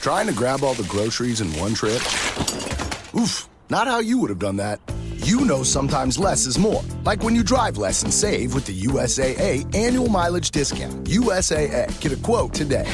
Trying to grab all the groceries in one trip? Oof, not how you would have done that. You know sometimes less is more. Like when you drive less and save with the USAA annual mileage discount. USAA. Get a quote today.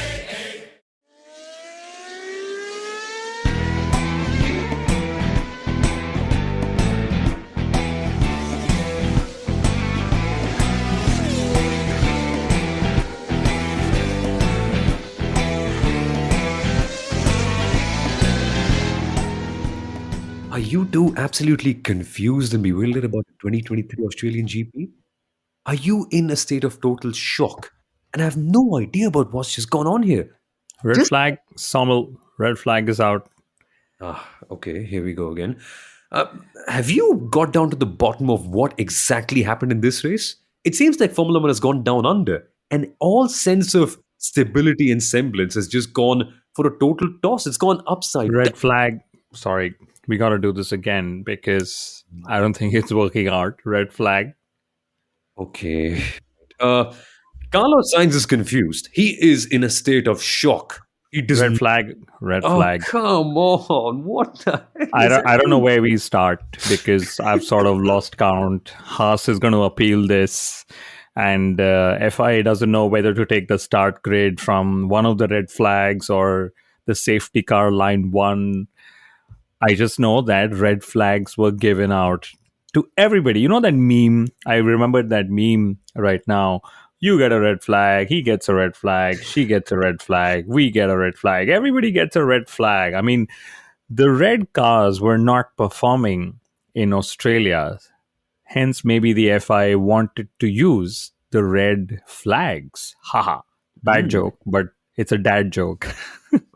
Are you two absolutely confused and bewildered about the 2023 Australian GP? Are you in a state of total shock and have no idea about what's just gone on here? Red Just flag, Sommel, red flag is out. okay, here we go again. Uh, have you got down to the bottom of what exactly happened in this race? It seems like Formula One has gone down under, and all sense of stability and semblance has just gone for a total toss. It's gone upside down. Red flag. Sorry, we got to do this again because I don't think it's working out. Red flag. Okay. Uh, Carlos Sainz is confused. He is in a state of shock. He does Red not. flag. Red Oh, flag. come on. What the heck I is don't know happening? where we start because I've sort of lost count. Haas is going to appeal this, and FIA doesn't know whether to take the start grid from one of the red flags or the safety car line one. I just know that red flags were given out to everybody. You know that meme? I remember that meme right now. You get a red flag, he gets a red flag, she gets a red flag, we get a red flag, everybody gets a red flag. I mean, the red cars were not performing in Australia. Hence, maybe the FIA wanted to use the red flags. Haha. Bad joke, but it's a dad joke.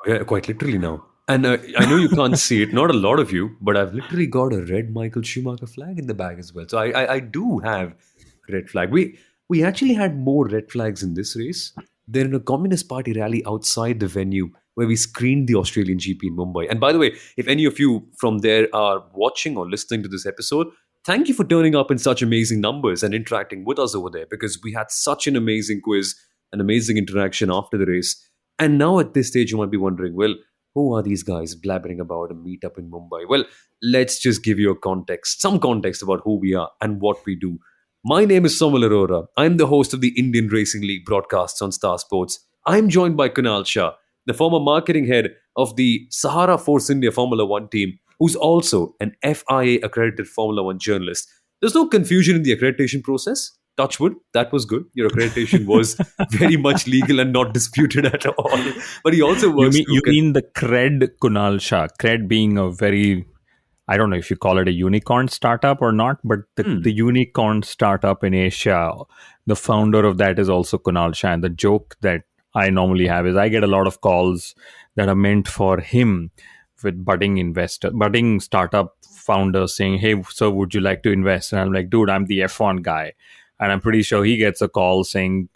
Yeah, quite literally now. And I know you can't see it, not a lot of you, but I've literally got a red Michael Schumacher flag in the bag as well. So I do have red flag. We actually had more red flags in this race than in a Communist Party rally outside the venue where we screened the Australian GP in Mumbai. And by the way, if any of you from there are watching or listening to this episode, thank you for turning up in such amazing numbers and interacting with us over there because we had such an amazing quiz, an amazing interaction after the race. And now at this stage, you might be wondering, well, who are these guys blabbering about a meetup in Mumbai? Well, let's just give you a context, some context about who we are and what we do. My name is Somal Arora. I'm the host of the Indian Racing League broadcasts on Star Sports. I'm joined by Kunal Shah, the former marketing head of the Sahara Force India Formula One team, who's also an FIA accredited Formula One journalist. There's no confusion in the accreditation process. Touchwood, that was good. Your accreditation was very much legal and not disputed at all. But he also You works. mean, through you mean the Cred Kunal Shah? Cred being a very, I don't know if you call it a unicorn startup or not, but the unicorn startup in Asia, the founder of that is also Kunal Shah. And the joke that I normally have is I get a lot of calls that are meant for him with budding startup founders saying, hey, so would you like to invest? And I'm like, dude, I'm the F1 guy. And I'm pretty sure he gets a call saying,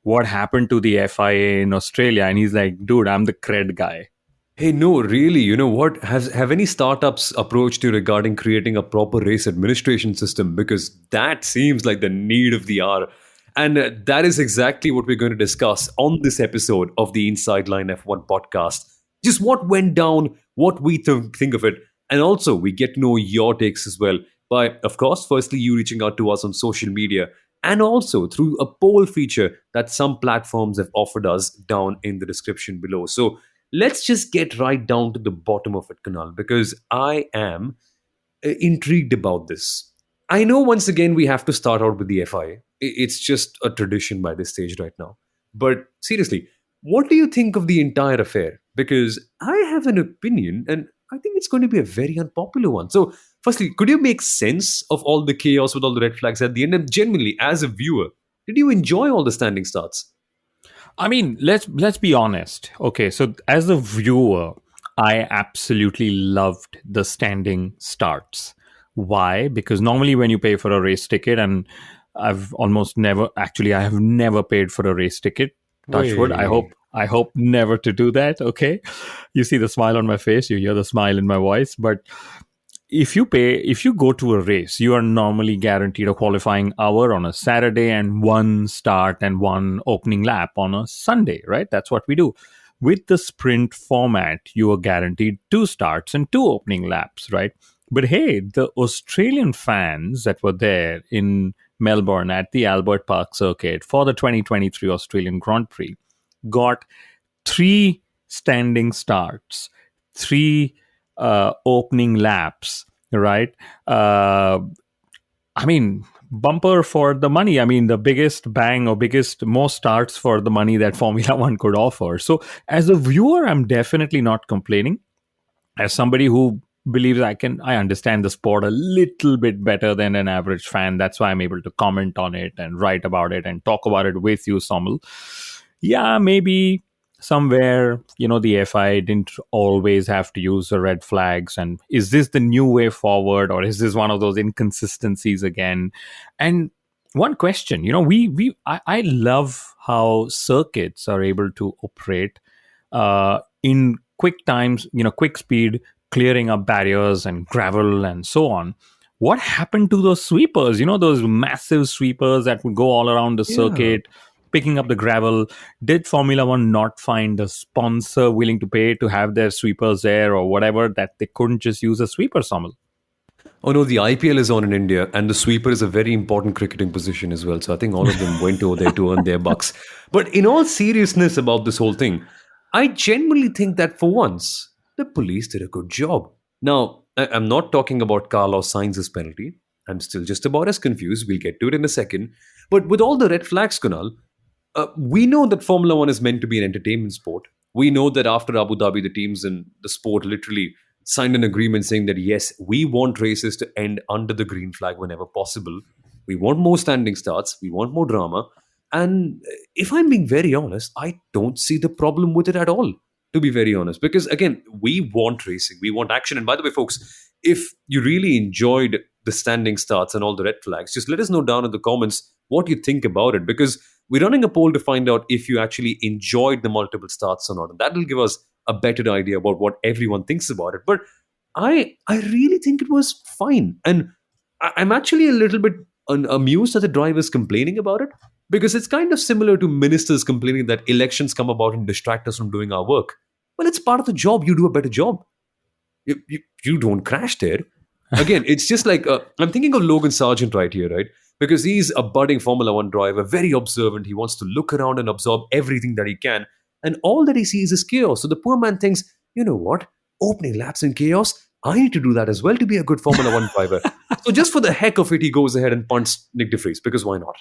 what happened to the FIA in Australia? And he's like, dude, I'm the Cred guy. Hey, no, really, you know what? Have any startups approached you regarding creating a proper race administration system? Because that seems like the need of the hour. And that is exactly what we're going to discuss on this episode of the Inside Line F1 podcast. Just what went down, what we think of it, and also we get to know your takes as well by, of course, firstly, you reaching out to us on social media and also through a poll feature that some platforms have offered us down in the description below. So let's just get right down to the bottom of it, Kunal, because I am intrigued about this. I know once again we have to start out with the FIA. It's just a tradition by this stage right now. But seriously, what do you think of the entire affair? Because I have an opinion and I think it's going to be a very unpopular one. So, firstly, could you make sense of all the chaos with all the red flags at the end? And genuinely, as a viewer, did you enjoy all the standing starts? I mean, let's be honest. Okay, so as a viewer, I absolutely loved the standing starts. Why? Because normally when you pay for a race ticket, and I have never paid for a race ticket. Touchwood. I hope never to do that. Okay, you see the smile on my face, you hear the smile in my voice. But if you go to a race, you are normally guaranteed a qualifying hour on a Saturday and one start and one opening lap on a Sunday, right? That's what we do. with the sprint format, you are guaranteed 2 starts and 2 opening laps, right? But hey, the Australian fans that were there in Melbourne at the Albert Park circuit for the 2023 Australian Grand Prix got 3 standing starts, 3 opening laps, right? I mean, bumper for the money. I mean, the biggest bang or most starts for the money that Formula One could offer. So, as a viewer, I'm definitely not complaining. As somebody who believes I understand the sport a little bit better than an average fan. That's why I'm able to comment on it and write about it and talk about it with you, Somal. Yeah, maybe somewhere, the FI didn't always have to use the red flags. And is this the new way forward, or is this one of those inconsistencies again? And one question, I love how circuits are able to operate in quick times, quick speed, clearing up barriers and gravel and so on. What happened to those sweepers? Those massive sweepers that would go all around the circuit, picking up the gravel. Did Formula One not find a sponsor willing to pay to have their sweepers there or whatever, that they couldn't just use a sweeper, Somal? Oh no, the IPL is on in India, and the sweeper is a very important cricketing position as well. So I think all of them went over there to earn their bucks. But in all seriousness about this whole thing, I genuinely think that for once, the police did a good job. Now, I'm not talking about Carlos Sainz's penalty. I'm still just about as confused. We'll get to it in a second. But with all the red flags, Kunal, we know that Formula One is meant to be an entertainment sport. We know that after Abu Dhabi, the teams in the sport literally signed an agreement saying that, yes, we want races to end under the green flag whenever possible. We want more standing starts. We want more drama. And if I'm being very honest, I don't see the problem with it at all, to be very honest. Because again, we want racing. We want action. And by the way, folks, if you really enjoyed the standing starts and all the red flags, just let us know down in the comments what you think about it. Because we're running a poll to find out if you actually enjoyed the multiple starts or not. And that will give us a better idea about what everyone thinks about it. But I really think it was fine. And I'm actually a little bit amused at the drivers complaining about it, because it's kind of similar to ministers complaining that elections come about and distract us from doing our work. Well, it's part of the job. You do a better job. You don't crash there. Again, it's just like, I'm thinking of Logan Sargent right here, right? Because he's a budding Formula One driver, very observant. He wants to look around and absorb everything that he can. And all that he sees is chaos. So the poor man thinks, you know what? Opening laps in chaos? I need to do that as well to be a good Formula One driver. So just for the heck of it, he goes ahead and punts Nick De Vries, because why not?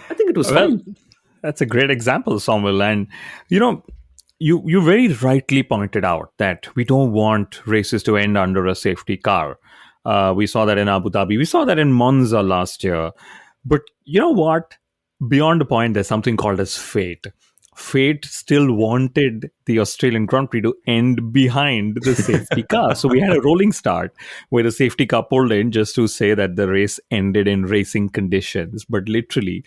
I think it was fun. That's a great example, Samuel. And, you very rightly pointed out that we don't want races to end under a safety car. We saw that in Abu Dhabi. We saw that in Monza last year. But you know what? Beyond the point, there's something called as fate. Fate still wanted the Australian Grand Prix to end behind the safety car. So we had a rolling start where the safety car pulled in just to say that the race ended in racing conditions. But literally,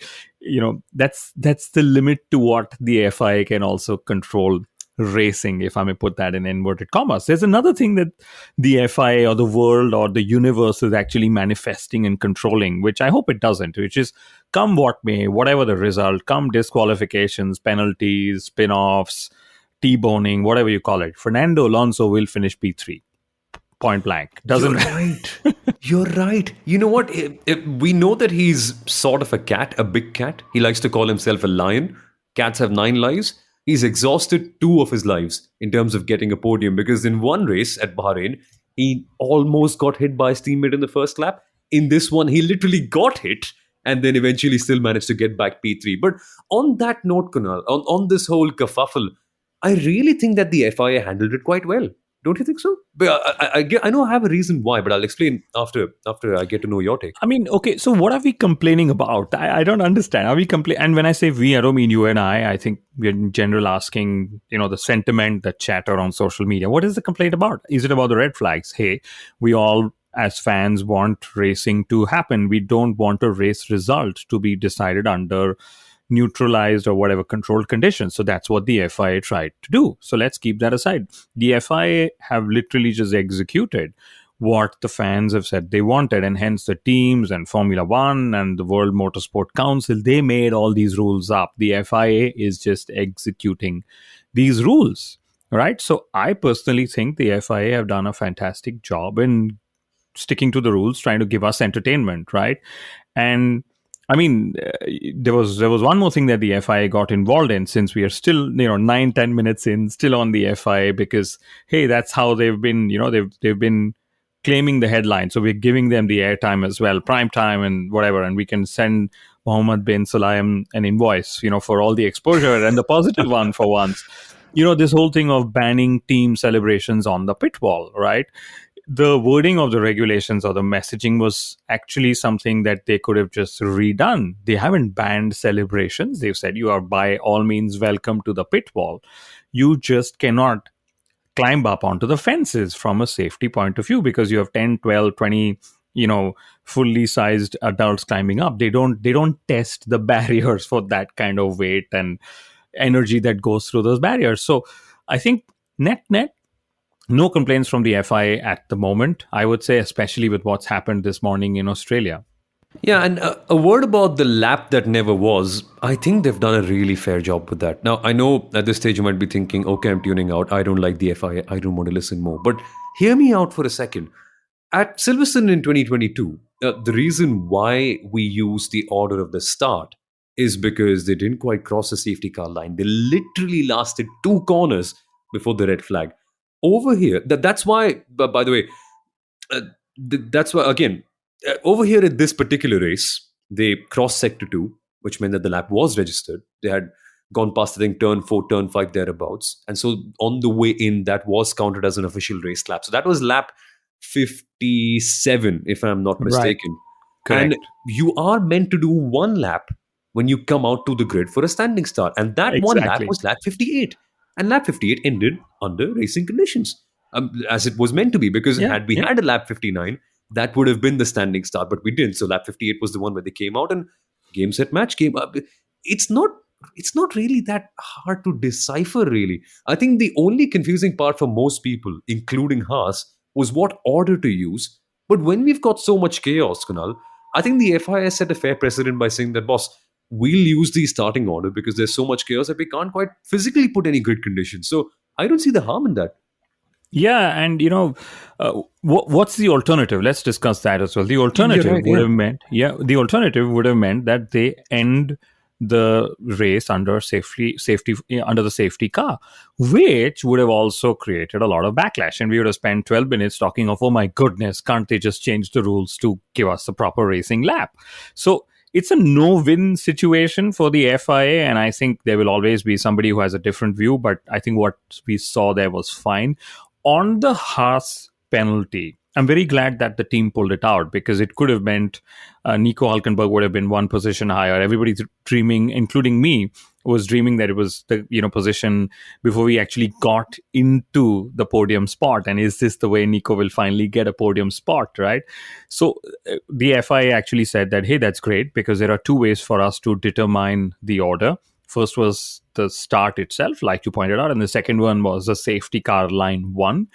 that's the limit to what the FIA can also control racing, if I may put that in inverted commas. There's another thing that the FIA or the world or the universe is actually manifesting and controlling, which I hope it doesn't, which is come what may, whatever the result, come disqualifications, penalties, spin-offs, T-boning, whatever you call it, Fernando Alonso will finish P3. Point blank. Doesn't You're right. You're right. You know what? We know that he's sort of a cat, a big cat. He likes to call himself a lion. Cats have 9 lives. He's exhausted 2 of his lives in terms of getting a podium, because in one race at Bahrain, he almost got hit by his teammate in the first lap. In this one, he literally got hit and then eventually still managed to get back P3. But on that note, Kunal, on this whole kerfuffle, I really think that the FIA handled it quite well. Don't you think so? But I know I have a reason why, but I'll explain after I get to know your take. I mean, okay, so what are we complaining about? I don't understand. Are we complaining? And when I say we, I don't mean you and I think we're in general asking, the sentiment, the chatter on social media. What is the complaint about? Is it about the red flags? Hey, we all as fans want racing to happen. We don't want a race result to be decided under neutralized or whatever controlled conditions. So that's what the FIA tried to do. So let's keep that aside. The FIA have literally just executed what the fans have said they wanted, and hence the teams and Formula One and the World Motorsport Council, they made all these rules up. The FIA is just executing these rules, right? So I personally think the FIA have done a fantastic job in sticking to the rules, trying to give us entertainment, right? And I mean, there was one more thing that the FIA got involved in, since we are still 9-10 minutes in, still on the FIA, because hey, that's how they've been, they've been claiming the headline, so we're giving them the airtime as well, prime time and whatever, and we can send Mohammed bin Sulayem an invoice, for all the exposure and the positive one for once. This whole thing of banning team celebrations on the pit wall, right? The wording of the regulations or the messaging was actually something that they could have just redone. They haven't banned celebrations. They've said you are by all means welcome to the pit wall. You just cannot climb up onto the fences from a safety point of view, because you have 10, 12, 20 fully sized adults climbing up. They don't test the barriers for that kind of weight and energy that goes through those barriers. So I think net no complaints from the FIA at the moment, I would say, especially with what's happened this morning in Australia. Yeah, and a word about the lap that never was. I think they've done a really fair job with that. Now, I know at this stage you might be thinking, okay, I'm tuning out. I don't like the FIA. I don't want to listen more. But hear me out for a second. At Silverstone in 2022, the reason why we use the order of the start is because they didn't quite cross the safety car line. They literally lasted 2 corners before the red flag. Over here, that's why, by the way, that's why, again, over here at this particular race, they crossed sector 2, which meant that the lap was registered. They had gone past, I think, turn 4, turn 5, thereabouts. And so on the way in, that was counted as an official race lap. So that was lap 57, if I'm not mistaken. Correct. And you are meant to do 1 lap when you come out to the grid for a standing start. And that 1 lap was lap 58. And lap 58 ended under racing conditions, as it was meant to be, because had we had a lap 59, that would have been the standing start, but we didn't. So lap 58 was the one where they came out and game, set, match came up. It's not really that hard to decipher, really. I think the only confusing part for most people, including Haas, was what order to use. But when we've got so much chaos, Kunal, I think the FIA set a fair precedent by saying that, boss, we'll use the starting order because there's so much chaos that we can't quite physically put any grid conditions. So I don't see the harm in that. Yeah, and what's the alternative? Let's discuss that as well. The alternative would have meant that they end the race under under the safety car, which would have also created a lot of backlash, and we would have spent 12 minutes talking of, oh my goodness, can't they just change the rules to give us a proper racing lap? So it's a no-win situation for the FIA, and I think there will always be somebody who has a different view, but I think what we saw there was fine. On the Haas penalty, I'm very glad that the team pulled it out, because it could have meant Nico Hülkenberg would have been 1 position higher. Everybody's dreaming, including me, was dreaming that it was the position before we actually got into the podium spot. And is this the way Nico will finally get a podium spot, right? So the FIA actually said that, hey, that's great, because there are 2 ways for us to determine the order. First was the start itself, like you pointed out, and the second one was the safety car line 1.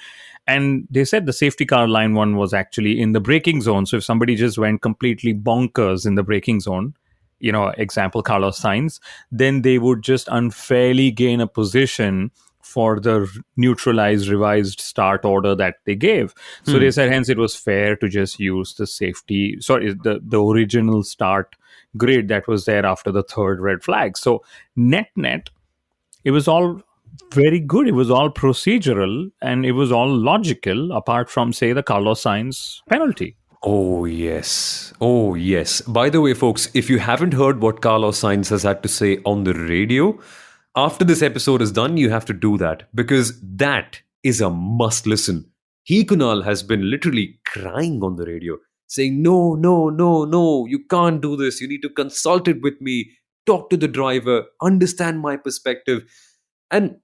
And they said the safety car line 1 was actually in the braking zone. So if somebody just went completely bonkers in the braking zone, example, Carlos Sainz, then they would just unfairly gain a position for the neutralized, revised start order that they gave. So they said, hence, it was fair to just use the original start grid that was there after the 3rd red flag. So net, it was all very good. It was all procedural and it was all logical, apart from, say, the Carlos Sainz penalty. Oh, yes. Oh, yes. By the way, folks, if you haven't heard what Carlos Sainz has had to say on the radio, after this episode is done, you have to do that, because that is a must listen. Kunal has been literally crying on the radio, saying, no, you can't do this. You need to consult it with me, talk to the driver, understand my perspective. And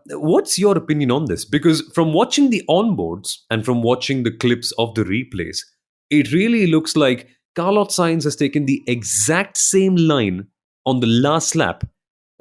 what's your opinion on this? Because from watching the onboards and from watching the clips of the replays, it really looks like Carlos Sainz has taken the exact same line on the last lap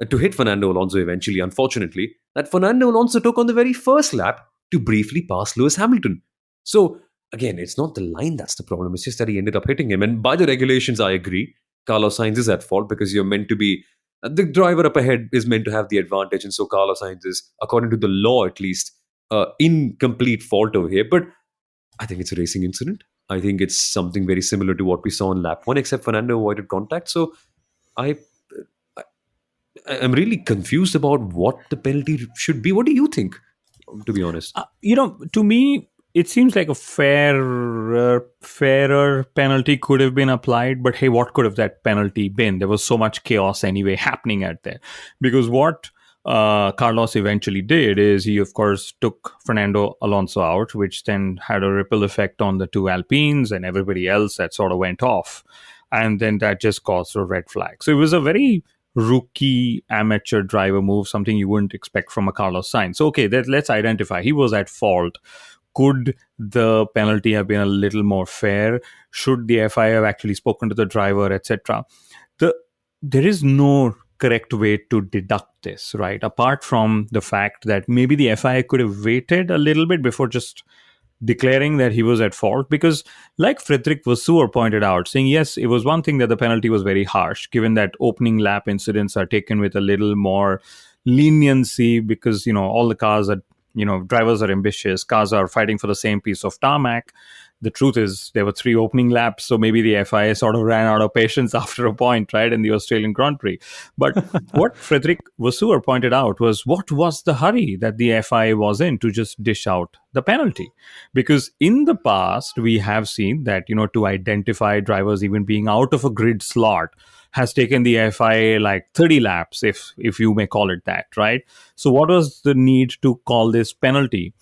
to hit Fernando Alonso eventually, unfortunately, that Fernando Alonso took on the very first lap to briefly pass Lewis Hamilton. So, again, it's not the line that's the problem. It's just that he ended up hitting him. And by the regulations, I agree. Carlos Sainz is at fault, because you're meant to be The driver up ahead is meant to have the advantage, and so Carlos Sainz is, according to the law at least, in complete fault over here. But I think it's a racing incident. I think it's something very similar to what we saw in lap one, except Fernando avoided contact. So I, I I'm really confused about what the penalty should be. What do you think? To be honest, To me, it seems like a fairer penalty could have been applied. But hey, what could have that penalty been? There was so much chaos anyway happening at there. Because what Carlos eventually did is he, of course, took Fernando Alonso out, which then had a ripple effect on the two Alpines and everybody else that sort of went off. And then that just caused a red flag. So it was a very rookie amateur driver move, something you wouldn't expect from a Carlos Sainz. So, okay, let's identify. He was at fault. Could the penalty have been a little more fair? Should the FIA have actually spoken to the driver, etc.? There is no correct way to deduct this, right? Apart from the fact that maybe the FIA could have waited a little bit before just declaring that he was at fault, because like Friedrich Vasseur pointed out, saying yes, it was one thing that the penalty was very harsh, given that opening lap incidents are taken with a little more leniency, because all the cars are, drivers are ambitious, cars are fighting for the same piece of tarmac. The truth is there were 3 opening laps, so maybe the FIA sort of ran out of patience after a point, right, in the Australian Grand Prix. But what Friedrich Vasseur pointed out was, what was the hurry that the FIA was in to just dish out the penalty? Because in the past, we have seen that, to identify drivers even being out of a grid slot has taken the FIA like 30 laps, if you may call it that, right? So what was the need to call this penalty?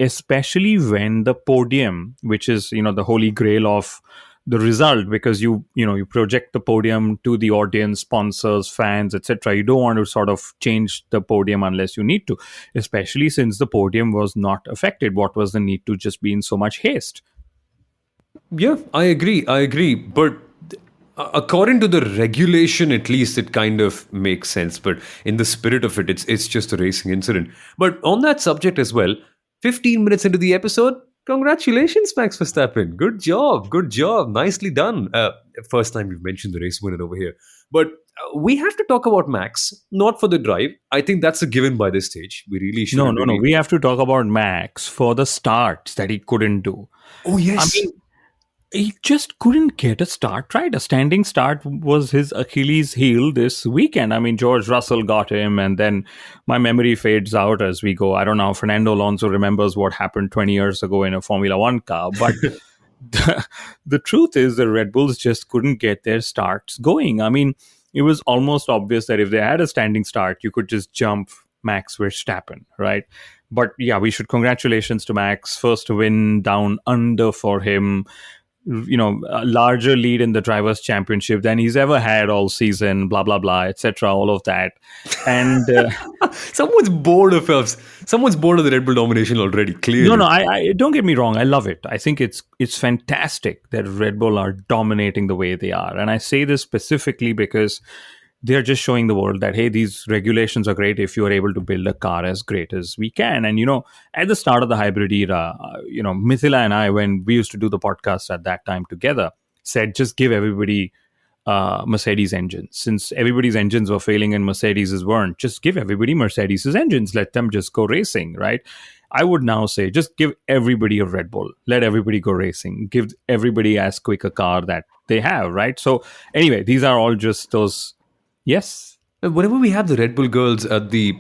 Especially when the podium, which is the holy grail of the result, because you project the podium to the audience, sponsors, fans, etc. You don't want to sort of change the podium unless you need to, especially since the podium was not affected. What was the need to just be in so much haste? yeah, I agree. But according to the regulation, at least it kind of makes sense. But in the spirit of it, it's just a racing incident. But on that subject as well, 15 minutes into the episode, congratulations, Max Verstappen. Good job. Nicely done. First time you've mentioned the race winner over here. But we have to talk about Max, not for the drive. I think that's a given by this stage. We really should. No. We have to talk about Max for the starts that he couldn't do. Oh, yes. I mean, he just couldn't get a start right. A standing start was his Achilles heel this weekend. I mean, George Russell got him, and then my memory fades out as we go. I don't know. Fernando Alonso remembers what happened 20 years ago in a Formula One car. But the truth is the Red Bulls just couldn't get their starts going. I mean, it was almost obvious that if they had a standing start, you could just jump Max Verstappen, right? But yeah, we should congratulations to Max. First win down under for him. A larger lead in the Drivers' Championship than he's ever had all season, blah, blah, blah, etc., all of that. And someone's bored of us. Someone's bored of the Red Bull domination already, clearly. No, I don't get me wrong. I love it. I think it's fantastic that Red Bull are dominating the way they are. And I say this specifically because they're just showing the world that, hey, these regulations are great if you are able to build a car as great as we can. And, at the start of the hybrid era, Mithila and I, when we used to do the podcast at that time together, said just give everybody Mercedes engines. Since everybody's engines were failing and Mercedes's weren't, just give everybody Mercedes's engines. Let them just go racing, right? I would now say just give everybody a Red Bull. Let everybody go racing. Give everybody as quick a car that they have, right? So anyway, these are all just those... Yes. Whenever we have the Red Bull girls at the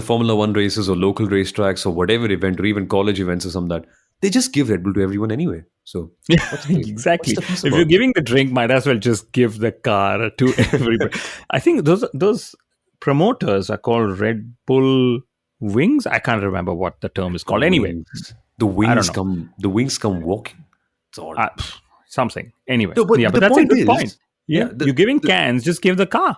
Formula One races or local racetracks or whatever event or even college events or something that, they just give Red Bull to everyone anyway. So exactly. If you're giving the drink, might as well just give the car to everybody. I think those promoters are called Red Bull Wings. I can't remember what the term is called. Anyway, the wings come walking. It's all something. Anyway, no, but that's a good point. Yeah, you're giving cans, just give the car.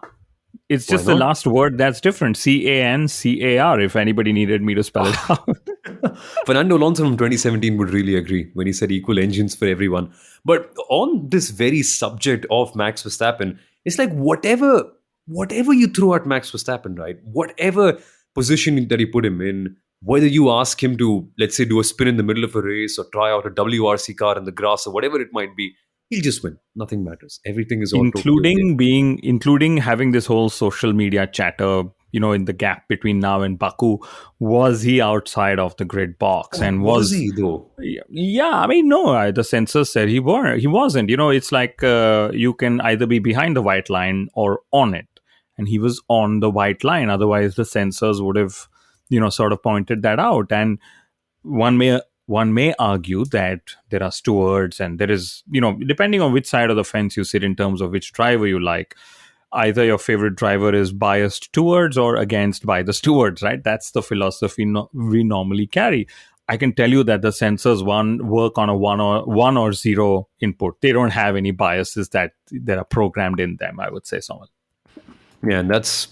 It's just the last word that's different. CANCAR, if anybody needed me to spell it out. Fernando Alonso from 2017 would really agree when he said equal engines for everyone. But on this very subject of Max Verstappen, it's like whatever you throw at Max Verstappen, right? Whatever position that you put him in, whether you ask him to, let's say, do a spin in the middle of a race or try out a WRC car in the grass or whatever it might be, he'll just win. Nothing matters. Everything is all totally okay. Including having this whole social media chatter, in the gap between now and Baku. Was he outside of the grid box? And Was he though? yeah, I mean, no, the censors said he wasn't. It's like you can either be behind the white line or on it, and he was on the white line. Otherwise the censors would have sort of pointed that out. And one may argue that there are stewards, and there is, depending on which side of the fence you sit in terms of which driver you like, either your favorite driver is biased towards or against by the stewards, right? That's the philosophy we normally carry. I can tell you that the censors work on a one or zero input. They don't have any biases that are programmed in them, I would say, Samal. Yeah, and that's.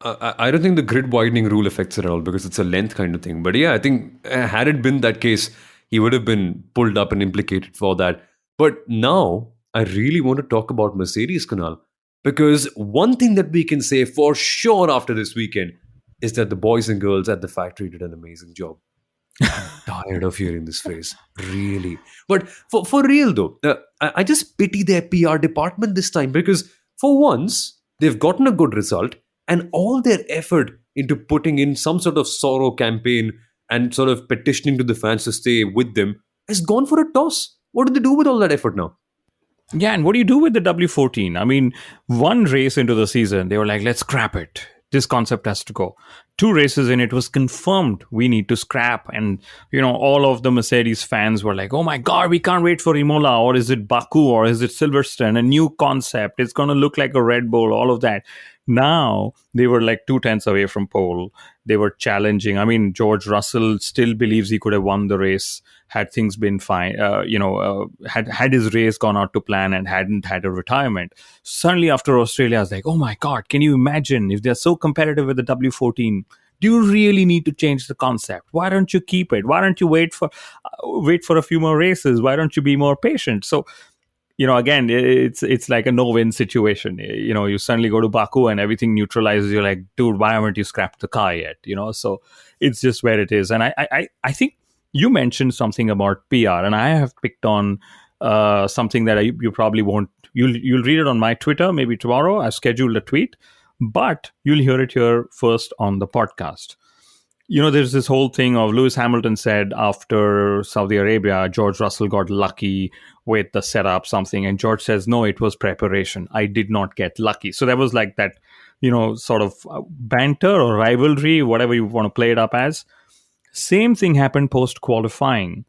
I don't think the grid widening rule affects it at all because it's a length kind of thing. But yeah, I think had it been that case, he would have been pulled up and implicated for that. But now I really want to talk about Mercedes, Kunal, because one thing that we can say for sure after this weekend is that the boys and girls at the factory did an amazing job. I'm tired of hearing this phrase, really. But for real though, I just pity their PR department this time because for once they've gotten a good result. And all their effort into putting in some sort of sorrow campaign and sort of petitioning to the fans to stay with them has gone for a toss. What do they do with all that effort now? Yeah, and what do you do with the W14? I mean, one race into the season, they were like, let's scrap it. This concept has to go. 2 races in, it was confirmed we need to scrap. And, all of the Mercedes fans were like, oh my God, we can't wait for Imola, or is it Baku, or is it Silverstone? A new concept. It's going to look like a Red Bull, all of that. Now, they were like 2 tenths away from pole. They were challenging. I mean, George Russell still believes he could have won the race had things been fine, had his race gone out to plan and hadn't had a retirement. Suddenly after Australia, I was like, oh my God, can you imagine if they're so competitive with the W14? Do you really need to change the concept? Why don't you keep it? Why don't you wait for a few more races? Why don't you be more patient? So, again, it's like a no-win situation. You suddenly go to Baku and everything neutralizes. You're like, dude, why haven't you scrapped the car yet? So it's just where it is. And I think you mentioned something about PR, and I have picked on something that you probably won't. You'll read it on my Twitter maybe tomorrow. I've scheduled a tweet, but you'll hear it here first on the podcast. There's this whole thing of Lewis Hamilton said after Saudi Arabia, George Russell got lucky with the setup, something. And George says, no, it was preparation. I did not get lucky. So there was like that, sort of banter or rivalry, whatever you want to play it up as. Same thing happened post-qualifying.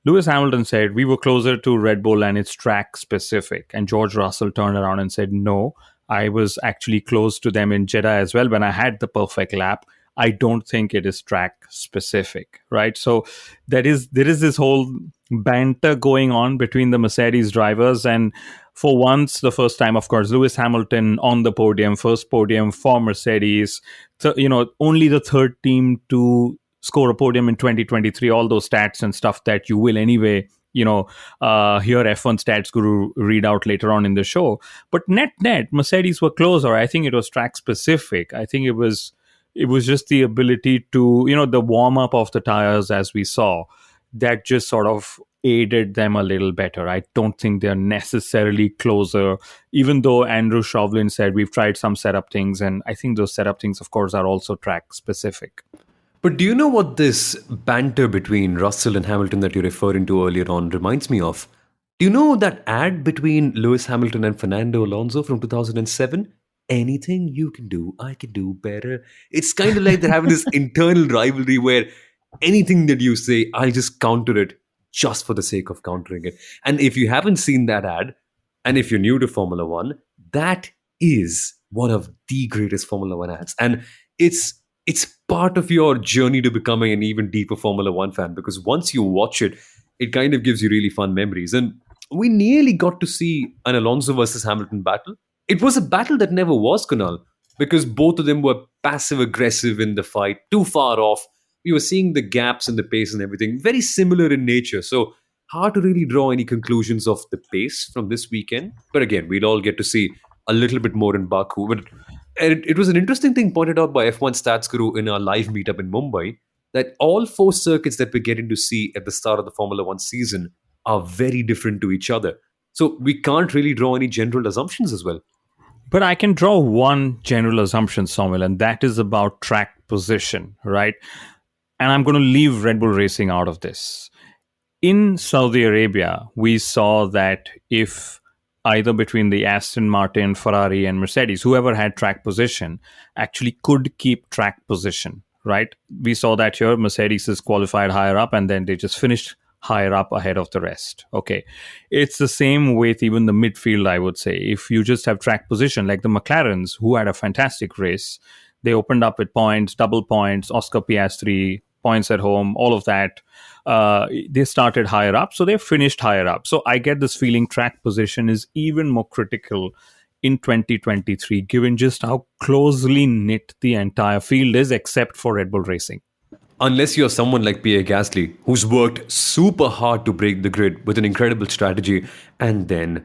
Lewis Hamilton said, we were closer to Red Bull and it's track specific. And George Russell turned around and said, no, I was actually close to them in Jeddah as well when I had the perfect lap. I don't think it is track specific, right? So there is this whole banter going on between the Mercedes drivers. And for once, the first time, of course, Lewis Hamilton on the podium, first podium for Mercedes, only the third team to score a podium in 2023, all those stats and stuff that you will anyway, hear F1 Stats Guru read out later on in the show. But net, Mercedes were closer. I think it was track specific. I think it was just the ability to, the warm up of the tires as we saw, that just sort of aided them a little better. I don't think they're necessarily closer, even though Andrew Shovlin said we've tried some setup things. And I think those setup things, of course, are also track specific. But do you know what this banter between Russell and Hamilton that you're referring to earlier on reminds me of? Do you know that ad between Lewis Hamilton and Fernando Alonso from 2007? Anything you can do, I can do better. It's kind of like they're having this internal rivalry where anything that you say, I'll just counter it just for the sake of countering it. And if you haven't seen that ad, and if you're new to Formula One, that is one of the greatest Formula One ads. And it's part of your journey to becoming an even deeper Formula One fan, because once you watch it, it kind of gives you really fun memories. And we nearly got to see an Alonso versus Hamilton battle. It was a battle that never was, Kunal, because both of them were passive-aggressive in the fight, too far off. We were seeing the gaps in the pace and everything, very similar in nature. So hard to really draw any conclusions of the pace from this weekend. But again, we'll all get to see a little bit more in Baku. But it was an interesting thing pointed out by F1 Stats Guru in our live meetup in Mumbai, that all 4 circuits that we're getting to see at the start of the Formula One season are very different to each other. So we can't really draw any general assumptions as well. But I can draw one general assumption, Samuel, and that is about track position, right? And I'm going to leave Red Bull Racing out of this. In Saudi Arabia, we saw that if either between the Aston Martin, Ferrari, and Mercedes, whoever had track position actually could keep track position, right? We saw that here. Mercedes is qualified higher up and then they just finished higher up ahead of the rest. Okay. It's the same with even the midfield, I would say. If you just have track position, like the McLarens, who had a fantastic race, they opened up with points, double points, Oscar Piastri, points at home, all of that. They started higher up, so they finished higher up. So I get this feeling track position is even more critical in 2023, given just how closely knit the entire field is, except for Red Bull Racing. Unless you're someone like Pierre Gasly, who's worked super hard to break the grid with an incredible strategy, and then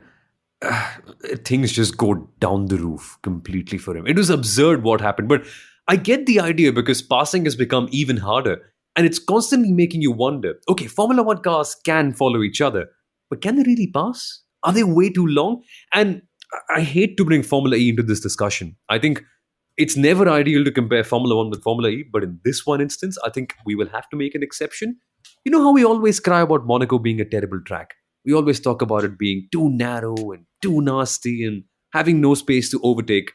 things just go down the roof completely for him. It was absurd what happened, but I get the idea because passing has become even harder. And it's constantly making you wonder, okay, Formula One cars can follow each other, but can they really pass? Are they way too long? And I hate to bring Formula E into this discussion. I think it's never ideal to compare Formula One with Formula E, but in this one instance, I think we will have to make an exception. You know how we always cry about Monaco being a terrible track? We always talk about it being too narrow and too nasty and having no space to overtake.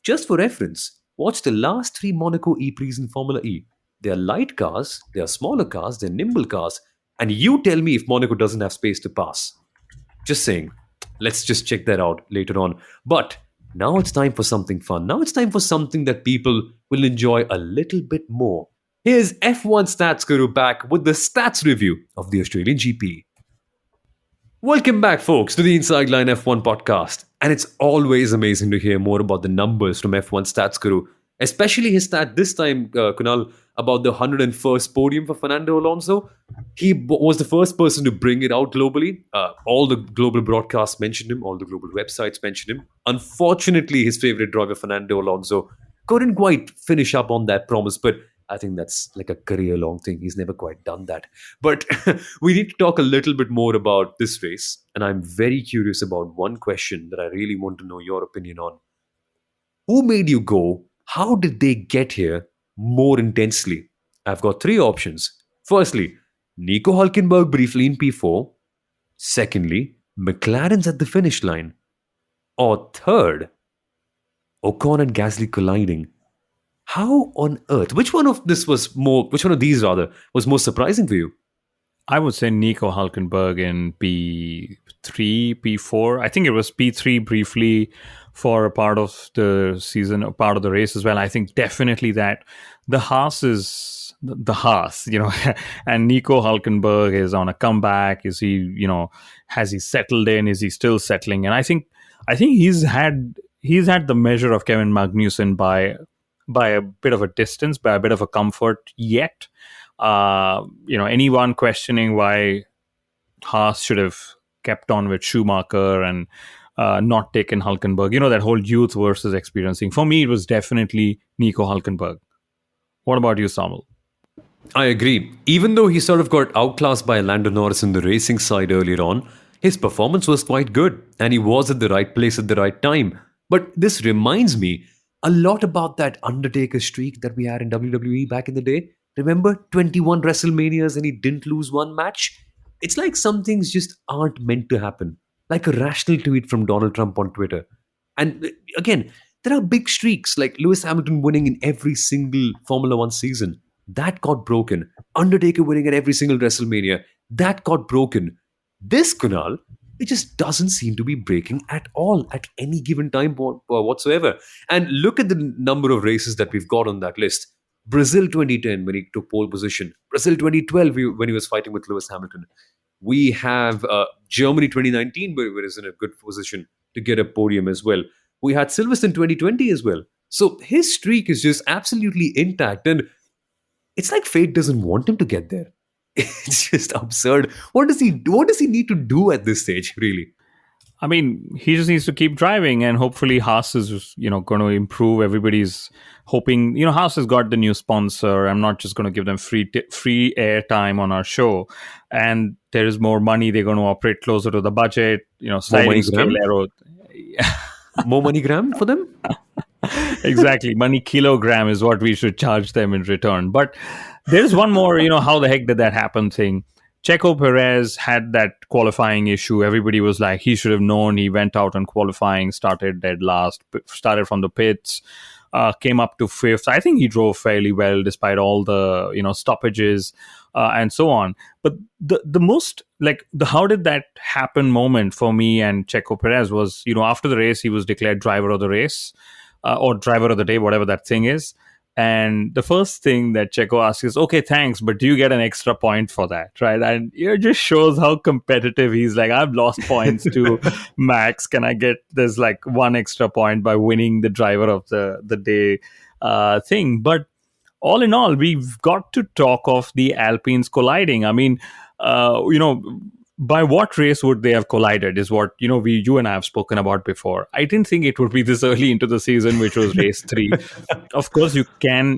Just for reference, watch the last 3 Monaco E-Prix in Formula E. They are light cars, they are smaller cars, they're nimble cars, and you tell me if Monaco doesn't have space to pass. Just saying. Let's just check that out later on. But now it's time for something fun. Now it's time for something that people will enjoy a little bit more. Here's F1 Stats Guru back with the stats review of the Australian GP. Welcome back, folks, to the Inside Line F1 podcast. And it's always amazing to hear more about the numbers from F1 Stats Guru. Especially his stat this time, Kunal, about the 101st podium for Fernando Alonso. He was the first person to bring it out globally. All the global broadcasts mentioned him. All the global websites mentioned him. Unfortunately, his favorite driver, Fernando Alonso, couldn't quite finish up on that promise. But I think that's like a career-long thing. He's never quite done that. But we need to talk a little bit more about this race. And I'm very curious about one question that I really want to know your opinion on. Who made you go? How did they get here more intensely? I've got 3 options. Firstly, Nico Hulkenberg briefly in P4. Secondly, McLaren's at the finish line. Or third, Ocon and Gasly colliding. How on earth? Which one of these was more surprising for you? I would say Nico Hulkenberg in P3, P4. I think it was P3 briefly for a part of the season, a part of the race as well. I think definitely that the Haas is the Haas, and Nico Hulkenberg is on a comeback. Is he, has he settled in? Is he still settling? And I think he's had the measure of Kevin Magnussen by a bit of a distance, by a bit of a comfort yet. Anyone questioning why Haas should have kept on with Schumacher and not taken Hulkenberg, that whole youth versus experiencing. For me, it was definitely Nico Hulkenberg. What about you, Samuel? I agree. Even though he sort of got outclassed by Lando Norris in the racing side earlier on, his performance was quite good and he was at the right place at the right time. But this reminds me a lot about that Undertaker streak that we had in WWE back in the day. Remember 21 WrestleManias and he didn't lose one match? It's like some things just aren't meant to happen. Like a rational tweet from Donald Trump on Twitter. And again, there are big streaks like Lewis Hamilton winning in every single Formula One season. That got broken. Undertaker winning at every single WrestleMania. That got broken. This, Kunal, it just doesn't seem to be breaking at all at any given time whatsoever. And look at the number of races that we've got on that list. Brazil 2010 when he took pole position. Brazil 2012 when he was fighting with Lewis Hamilton. We have Germany 2019 where he was in a good position to get a podium as well. We had Silverstone 2020 as well. So his streak is just absolutely intact. And it's like fate doesn't want him to get there. It's just absurd. What does he need to do at this stage, really? I mean, he just needs to keep driving, and hopefully Haas is, going to improve. Everybody's hoping, Haas has got the new sponsor. I'm not just going to give them free air time on our show, and there is more money. They're going to operate closer to the budget. More money sliding scale gram? aero. More money gram for them? Exactly. Money kilogram is what we should charge them in return. But there's one more, how the heck did that happen thing. Checo Perez had that qualifying issue. Everybody was like, he should have known. He went out on qualifying, started dead last, started from the pits, came up to fifth. I think he drove fairly well despite all the, stoppages and so on. But the most, like, the how did that happen moment for me and Checo Perez was, after the race, he was declared driver of the race. Or driver of the day, whatever that thing is. And the first thing that Checo asks is, okay, thanks, but do you get an extra point for that? Right. And it just shows how competitive he's like, I've lost points to Max. Can I get this like one extra point by winning the driver of the day thing? But all in all, we've got to talk of the Alpines colliding. I mean, by what race would they have collided is what you and I have spoken about before. I didn't think it would be this early into the season, which was race 3. Of course,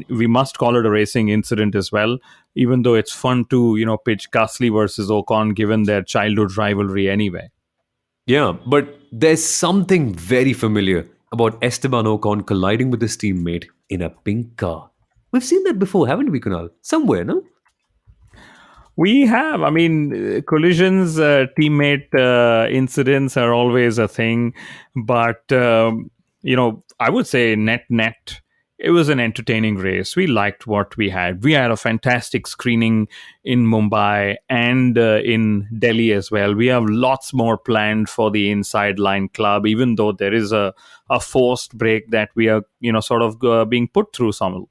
we must call it a racing incident as well, even though it's fun to pitch Gasly versus Ocon given their childhood rivalry anyway. Yeah, but there's something very familiar about Esteban Ocon colliding with his teammate in a pink car. We've seen that before, haven't we, Kunal? Somewhere, no? We have. I mean, collisions, teammate incidents are always a thing. But, I would say net, it was an entertaining race. We liked what we had. We had a fantastic screening in Mumbai and in Delhi as well. We have lots more planned for the Inside Line Club, even though there is a forced break that we are, sort of being put through, Samal.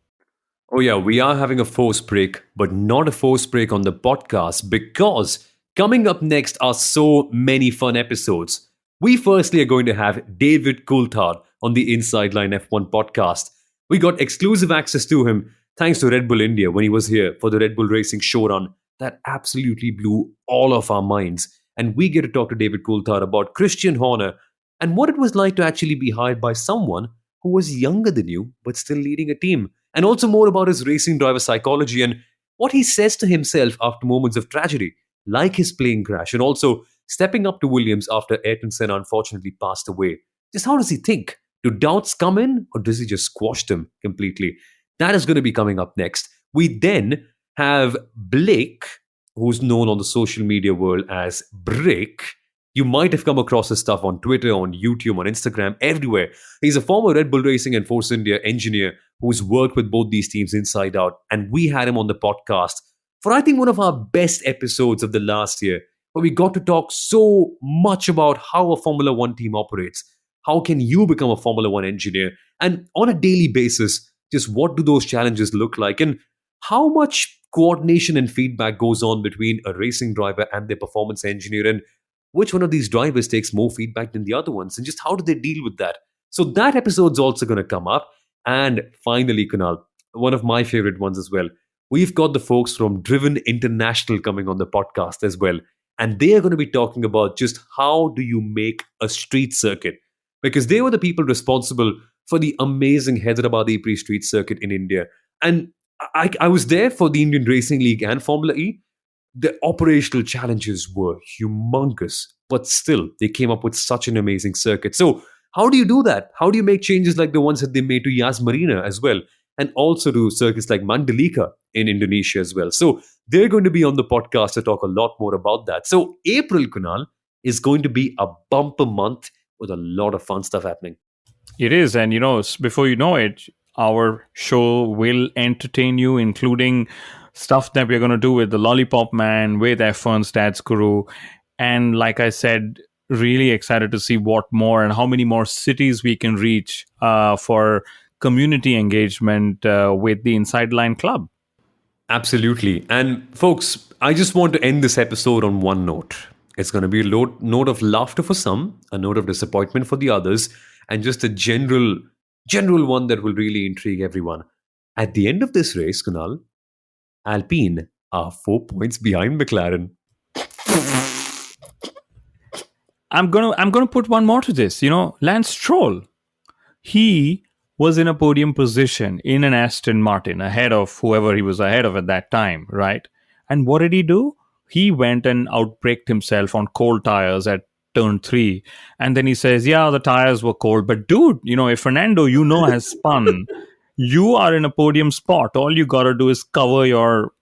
Oh, yeah, we are having a forced break, but not a forced break on the podcast because coming up next are so many fun episodes. We firstly are going to have David Coulthard on the Inside Line F1 podcast. We got exclusive access to him thanks to Red Bull India when he was here for the Red Bull Racing showrun. That absolutely blew all of our minds. And we get to talk to David Coulthard about Christian Horner and what it was like to actually be hired by someone who was younger than you but still leading a team. And also more about his racing driver psychology and what he says to himself after moments of tragedy, like his plane crash, and also stepping up to Williams after Ayrton Senna unfortunately passed away. Just how does he think? Do doubts come in, or does he just squash them completely? That is going to be coming up next. We then have Blake, who's known on the social media world as Brick. You might have come across his stuff on Twitter, on YouTube, on Instagram, everywhere. He's a former Red Bull Racing and Force India engineer who's worked with both these teams inside out. And we had him on the podcast for, I think, one of our best episodes of the last year, where we got to talk so much about how a Formula One team operates. How can you become a Formula One engineer? And on a daily basis, just what do those challenges look like? And how much coordination and feedback goes on between a racing driver and their performance engineer? And which one of these drivers takes more feedback than the other ones? And just how do they deal with that? So that episode's also going to come up. And finally, Kunal, one of my favorite ones as well. We've got the folks from Driven International coming on the podcast as well. And they are going to be talking about just how do you make a street circuit? Because they were the people responsible for the amazing Hyderabad E-Prix street circuit in India. And I was there for the Indian Racing League and Formula E. The operational challenges were humongous, but still, they came up with such an amazing circuit. So, how do you do that? How do you make changes like the ones that they made to Yas Marina as well? And also to circuits like Mandalika in Indonesia as well. So, they're going to be on the podcast to talk a lot more about that. So, April, Kunal, is going to be a bumper month with a lot of fun stuff happening. It is. And, before you know it, our show will entertain you, including stuff that we're going to do with the Lollipop Man, with F1 Stats Guru. And like I said, really excited to see what more and how many more cities we can reach for community engagement with the Inside Line Club. Absolutely. And folks, I just want to end this episode on one note. It's going to be a note of laughter for some, a note of disappointment for the others, and just a general one that will really intrigue everyone. At the end of this race, Kunal, Alpine are 4 points behind McLaren. I'm gonna put one more to this. Lance Stroll, he was in a podium position in an Aston Martin ahead of whoever he was ahead of at that time, right? And what did he do? He went and outbraked himself on cold tires at turn 3. And then he says, yeah, the tires were cold. But dude, if Fernando, has spun, you are in a podium spot. All you got to do is cover your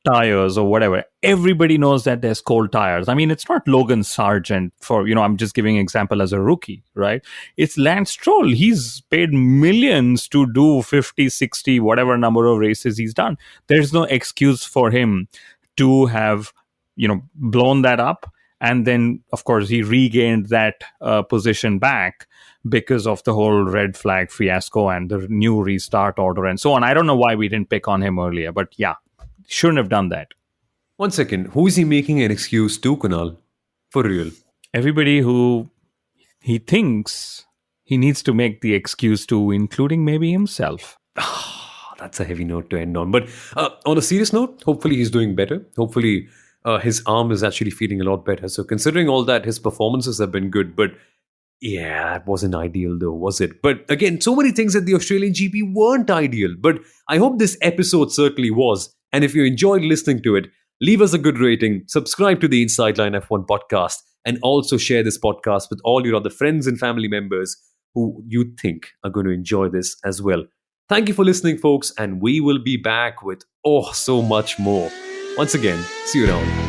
tires or whatever. Everybody knows that there's cold tires. I mean, it's not Logan Sargent for, I'm just giving an example as a rookie, right? It's Lance Stroll. He's paid millions to do 50, 60, whatever number of races he's done. There's no excuse for him to have, blown that up. And then, of course, he regained that position back because of the whole red flag fiasco and the new restart order and so on. I don't know why we didn't pick on him earlier, but yeah, shouldn't have done that. 1 second. Who is he making an excuse to, Kunal? For real? Everybody who he thinks he needs to make the excuse to, including maybe himself. That's a heavy note to end on. But on a serious note, hopefully he's doing better. Hopefully his arm is actually feeling a lot better. So considering all that, his performances have been good. But yeah, that wasn't ideal though, was it? But again, so many things at the Australian GP weren't ideal. But I hope this episode certainly was. And if you enjoyed listening to it, leave us a good rating, subscribe to the Inside Line F1 podcast, and also share this podcast with all your other friends and family members who you think are going to enjoy this as well. Thank you for listening, folks, and we will be back with so much more. Once again, see you around.